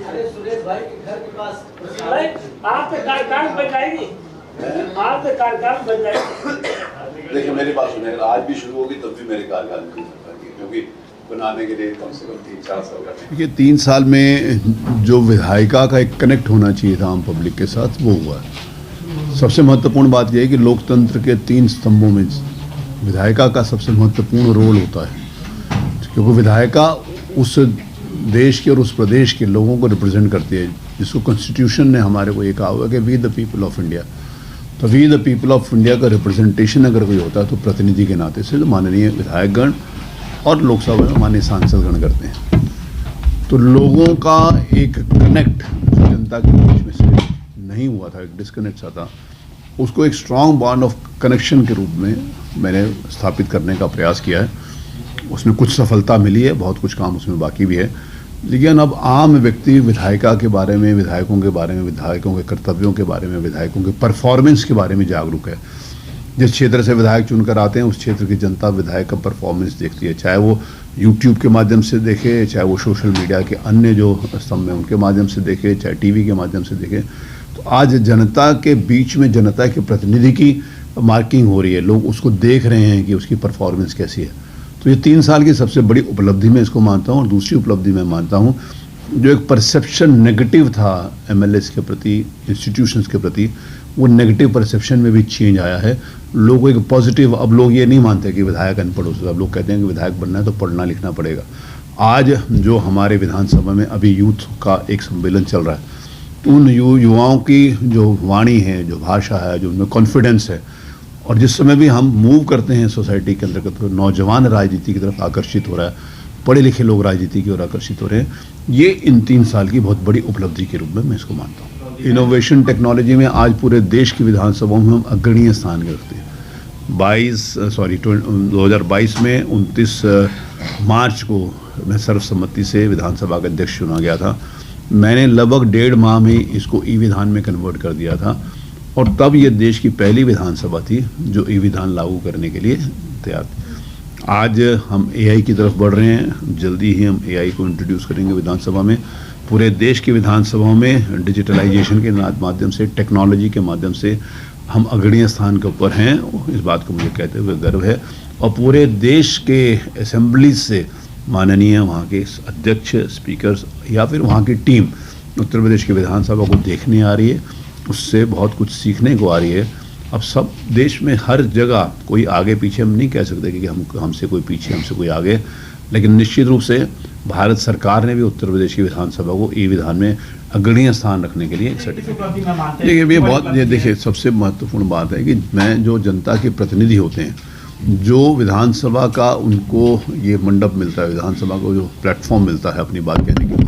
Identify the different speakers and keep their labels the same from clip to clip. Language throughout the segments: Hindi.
Speaker 1: अरे सुरेश भाई के घर के पास
Speaker 2: भाई आप तो कार्यकाल बन जाएगी, आप तो कार्यकाल बन जाएगी।
Speaker 3: देखिए मेरी बात सुनिए, अगर आज भी शुरू होगी तब भी मेरे कार्यकाल में नहीं हो पाएगी, क्योंकि बनाने के लिए कम से कम 3-4 साल का।
Speaker 4: देखिए 3 साल में जो विधायिका का एक कनेक्ट होना चाहिए था आम पब्लिक के साथ वो हुआ है। सबसे महत्वपूर्ण बात यह है कि लोकतंत्र के 3 स्तंभों में विधायिका का सबसे महत्वपूर्ण रोल होता है, क्योंकि विधायिका उस देश के और उस प्रदेश के लोगों को रिप्रेजेंट करती है, जिसको कॉन्स्टिट्यूशन ने हमारे को ये कहा हुआ है कि we the people of India. तो we the people of India का रिप्रेजेंटेशन अगर कोई होता है तो प्रतिनिधि के नाते से जो माननीय विधायकगण और लोकसभा में माननीय सांसदगण करते हैं। तो लोगों का एक कनेक्ट जनता के बीच में से नहीं हुआ था, एक डिस्कनेक्ट सा था, उसको एक स्ट्रॉन्ग बॉन्ड ऑफ कनेक्शन के रूप में मैंने स्थापित करने का प्रयास किया है। उसमें कुछ सफलता मिली है, बहुत कुछ काम उसमें बाकी भी है, लेकिन अब आम व्यक्ति विधायिका के बारे में, विधायकों के बारे में, विधायकों के कर्तव्यों के बारे में, विधायकों के परफॉर्मेंस के बारे में जागरूक है। जिस क्षेत्र से विधायक चुनकर आते हैं उस क्षेत्र की जनता विधायक का परफॉर्मेंस देखती है, चाहे वो यूट्यूब के माध्यम से देखे, चाहे वो सोशल मीडिया के अन्य जो स्तंभ हैं उनके माध्यम से देखे, चाहे टीवी के माध्यम से देखे। तो आज जनता के बीच में जनता के प्रतिनिधि की मार्किंग हो रही है, लोग उसको देख रहे हैं कि उसकी परफॉर्मेंस कैसी है। तो ये 3 साल की सबसे बड़ी उपलब्धि मैं इसको मानता हूँ। और दूसरी उपलब्धि मैं मानता हूँ जो एक परसेप्शन नेगेटिव था एमएलएस के प्रति, इंस्टीट्यूशंस के प्रति, वो नेगेटिव परसेप्शन में भी चेंज आया है। लोगों एक पॉजिटिव, अब लोग ये नहीं मानते कि विधायक अनपढ़ हो सकता, अब लोग कहते हैं कि विधायक बनना है तो पढ़ना लिखना पड़ेगा। आज जो हमारे विधानसभा में अभी यूथ का एक सम्मेलन चल रहा है, तो उन युवाओं की जो वाणी है, जो भाषा है, जो उनमें कॉन्फिडेंस है, और जिस समय भी हम मूव करते हैं सोसाइटी के अंतर्गत, तो नौजवान राजनीति की तरफ आकर्षित हो रहा है, पढ़े लिखे लोग राजनीति की ओर आकर्षित हो रहे हैं। ये इन 3 साल की बहुत बड़ी उपलब्धि के रूप में मैं इसको मानता हूँ। इनोवेशन टेक्नोलॉजी में आज पूरे देश की विधानसभाओं में हम अग्रणीय स्थान के रखते हैं। 2022 में 29 मार्च को मैं सर्वसम्मति से विधानसभा का अध्यक्ष चुना गया था। मैंने लगभग 1.5 माह में इसको ई विधान में कन्वर्ट कर दिया था, और तब ये देश की पहली विधानसभा थी जो ई विधान लागू करने के लिए तैयार थी। आज हम एआई की तरफ बढ़ रहे हैं, जल्दी ही हम एआई को इंट्रोड्यूस करेंगे विधानसभा में। पूरे देश की विधानसभाओं में डिजिटलाइजेशन के माध्यम से, टेक्नोलॉजी के माध्यम से हम अग्रणीय स्थान के ऊपर हैं, इस बात को मुझे कहते हुए गर्व है। और पूरे देश के असेंबलीज से माननीय वहाँ के अध्यक्ष, स्पीकर्स या फिर वहाँ की टीम उत्तर प्रदेश की विधानसभा को देखने आ रही है, उससे बहुत कुछ सीखने को आ रही है। अब सब देश में हर जगह कोई आगे पीछे हम नहीं कह सकते कि हमसे कोई पीछे, हमसे कोई आगे, लेकिन निश्चित रूप से भारत सरकार ने भी उत्तर प्रदेश की विधानसभा को ई विधान में अग्रणीय स्थान रखने के लिए एक सर्टिफिकेट। ये देखिए सबसे महत्वपूर्ण बात है कि मैं जो जनता के प्रतिनिधि होते हैं, जो विधानसभा का उनको ये मंडप मिलता है, विधानसभा को जो प्लेटफॉर्म मिलता है अपनी बात कहने के लिए,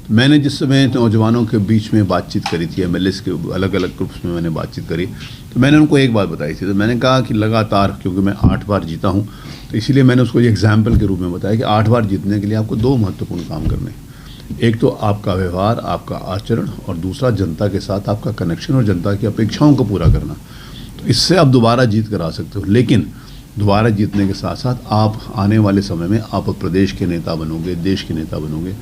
Speaker 4: तो मैंने जिस समय नौजवानों के बीच में बातचीत करी थी, एमएलएस के अलग अलग ग्रुप्स में मैंने बातचीत करी, तो मैंने उनको एक बात बताई थी। तो मैंने कहा कि लगातार, क्योंकि मैं 8 बार जीता हूँ, तो इसीलिए मैंने उसको ये एग्जाम्पल के रूप में बताया कि 8 बार जीतने के लिए आपको 2 महत्वपूर्ण काम करने हैं। एक तो आपका व्यवहार, आपका आचरण, और दूसरा जनता के साथ आपका कनेक्शन और जनता की अपेक्षाओं को पूरा करना। तो इससे आप दोबारा जीत कर आ सकते हो, लेकिन दोबारा जीतने के साथ साथ आप आने वाले समय में आप प्रदेश के नेता बनोगे, देश के नेता बनोगे,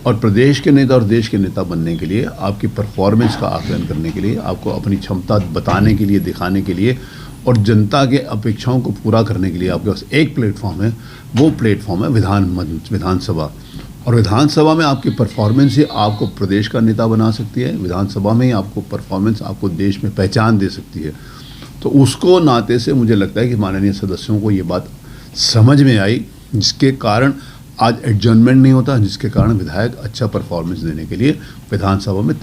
Speaker 4: और प्रदेश के नेता और देश के नेता बनने के लिए, आपकी परफॉर्मेंस का आकलन करने के लिए, आपको अपनी क्षमता बताने के लिए, दिखाने के लिए, और जनता के अपेक्षाओं को पूरा करने के लिए आपके पास एक प्लेटफॉर्म है। वो प्लेटफॉर्म है विधानसभा। और विधानसभा में आपकी परफॉर्मेंस ही आपको प्रदेश का नेता बना सकती है, विधानसभा में ही आपको परफॉर्मेंस आपको देश में पहचान दे सकती है। तो उसको नाते से मुझे लगता है कि माननीय सदस्यों को ये बात समझ में आई, जिसके कारण आज एडजर्नमेंट नहीं होता, जिसके कारण विधायक अच्छा परफॉर्मेंस देने के लिए विधानसभा में